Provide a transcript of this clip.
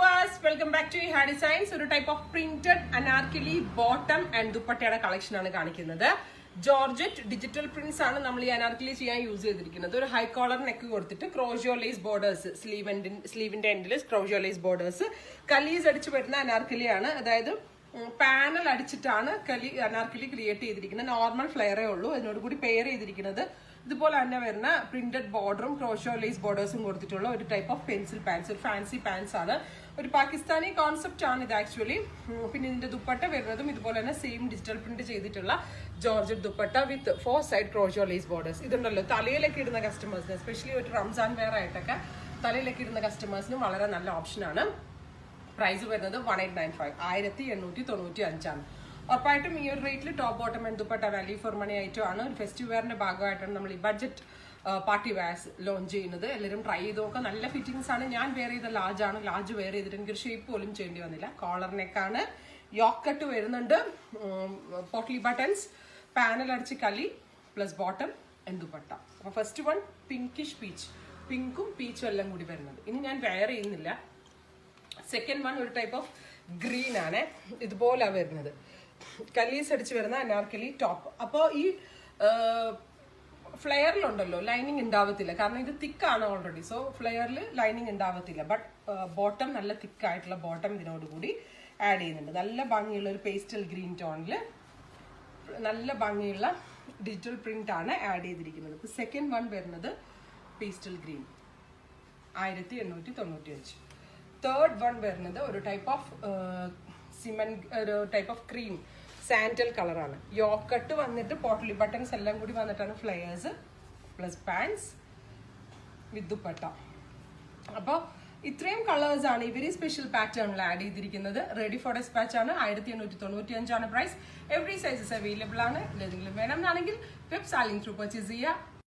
viewers, welcome back to Iha Designs. ഒരു type of printed anarkali bottom and ദുപ്പട്ടയുടെ collection ആണ് കാണിക്കുന്നത്. ജോർജറ്റ് ഡിജിറ്റൽ പ്രിന്റ്സ് ആണ് നമ്മൾ ഈ അനാർക്കലി ചെയ്യാൻ യൂസ് ചെയ്തിരിക്കുന്നത്. ഒരു ഹൈ കോളർ നെക്ക് കൊടുത്തിട്ട് ക്രോഷ്യോ ലേസ് ബോർഡേഴ്സ്, സ്ലീവിന്റെ എൻഡിൽ ക്രോഷ്യോ ലേസ് ബോർഡേഴ്സ്, കലീസ് അടിച്ചു വരുന്ന അനാർക്കലിയാണ്. അതായത് പാനൽ അടിച്ചിട്ടാണ് അനാർക്കലി ക്രിയേറ്റ് ചെയ്തിരിക്കുന്നത്. നോർമൽ ഫ്ലെയറേ ഉള്ളൂ. അതിനോട് കൂടി പെയർ ചെയ്തിരിക്കുന്നത് ഇതുപോലെ തന്നെ വരുന്ന പ്രിന്റഡ് ബോർഡറും ക്രോഷ്യോ ലേസ് ബോർഡേഴ്സും കൊടുത്തിട്ടുള്ള ഒരു ടൈപ്പ് ഓഫ് പെൻസിൽ പാൻസ്, ഒരു ഫാൻസി പാൻസ് ആണ്. ഒരു പാകിസ്ഥാനി കോൺസെപ്റ്റ് ആണ് ഇത് ആക്ച്വലി. പിന്നെ ഇതിന്റെ ദുപ്പട്ട വരുന്നതും ഇതുപോലെ തന്നെ സെയിം ഡിജിറ്റൽ പ്രിന്റ് ചെയ്തിട്ടുള്ള ജോർജറ്റ് ദുപ്പട്ട വിത്ത് 4 സൈഡ് ക്രോഷ്യോ ലേസ് ബോർഡേഴ്സ്. ഇതുണ്ടല്ലോ തലയിലൊക്കെ ഇടുന്ന കസ്റ്റമേഴ്സിന്, എസ്പെഷ്യലി ഒരു റംസാൻ വെയർ ആയിട്ടൊക്കെ തലയിലൊക്കെ ഇടുന്ന കസ്റ്റമേഴ്സിനും വളരെ നല്ല ഓപ്ഷനാണ്. പ്രൈസ് വരുന്നത് 1895, 1895 ഉറപ്പായിട്ടും ഈ ഒരു റേറ്റിൽ top bottom and dupatta value for money item ആണ്. ഒരു ഫെസ്റ്റിവ് വെയറിന്റെ ഭാഗമായിട്ടാണ് നമ്മൾ ഈ ബഡ്ജറ്റ് പാർട്ടി വെയർസ് ലോഞ്ച് ചെയ്യുന്നത്. എല്ലാവരും ട്രൈ ചെയ്ത് നോക്കാം. നല്ല ഫിറ്റിംഗ്സ് ആണ്. ഞാൻ വെയർ ചെയ്ത ലാർജ് ആണ്. ലാർജ് വെയർ ചെയ്തിട്ട് എനിക്ക് ഒരു ഷേപ്പ് പോലും ചെയ്യേണ്ടി വന്നില്ല. കോളർ നെക്കാണ്, യോക്ക് കട്ട് വരുന്നുണ്ട്, പോട്ട്ലി ബട്ടൺസ്, പാനൽ അടിച്ച് കലി പ്ലസ് ബോട്ടം ആൻഡ് ദുപ്പട്ട. അപ്പൊ ഫസ്റ്റ് വൺ പിങ്കിഷ് പീച്ച്, പിങ്കും പീച്ചും എല്ലാം കൂടി വരുന്നത്. ഇനി ഞാൻ വെയർ ചെയ്യുന്നില്ല. സെക്കൻഡ് വൺ ഒരു ടൈപ്പ് ഓഫ് ഗ്രീൻ ആണ്. ഇതുപോലെ വരുന്നത് കലീസ് അടിച്ച് വരുന്ന അനാർക്കലി ടോപ്പ്. അപ്പോൾ ഈ ഫ്ലെയറിലുണ്ടല്ലോ ലൈനിങ് ഉണ്ടാവത്തില്ല, കാരണം ഇത് തിക്കാണ് ഓൾറെഡി. സോ ഫ്ലെയറിൽ ലൈനിങ് ഉണ്ടാവത്തില്ല. ബട്ട് ബോട്ടം നല്ല തിക്കായിട്ടുള്ള ബോട്ടം ഇതിനോടുകൂടി ആഡ് ചെയ്യുന്നുണ്ട്. നല്ല ഭംഗിയുള്ള ഒരു പേസ്റ്റൽ ഗ്രീൻ ടോണിൽ നല്ല ഭംഗിയുള്ള ഡിജിറ്റൽ പ്രിന്റ് ആണ് ആഡ് ചെയ്തിരിക്കുന്നത്. ഇപ്പൊ സെക്കൻഡ് വൺ വരുന്നത് പേസ്റ്റൽ ഗ്രീൻ, 1895. തേർഡ് വൺ വരുന്നത് ഒരു ടൈപ്പ് ഓഫ് ഒരു ടൈപ്പ് ഓഫ് ക്രീം സാൻഡൽ കളറാണ്. യോക്ക് കട്ട് വന്നിട്ട് പോട്ട്ലി ബട്ടൺസ് എല്ലാം കൂടി വന്നിട്ടാണ് ഫ്ലെയേഴ്സ് പ്ലസ് പാൻസ് വിത്ത് ദുപ്പട്ട. അപ്പോൾ ഇത്രയും കളേഴ്സ് ആണ് ഈ വെരി സ്പെഷ്യൽ പാറ്റേണിൽ ആഡ് ചെയ്തിരിക്കുന്നത്. റെഡി ഫോർ ഡെസ്പാച്ച് ആണ്. 1895 പ്രൈസ്. എവറി സൈസസ് അവൈലബിൾ ആണ്. ഏതെങ്കിലും വേണമെന്നാണെങ്കിൽ വെബ് സാലിംഗ് ത്രൂ പർച്ചേസ് ചെയ്യുക.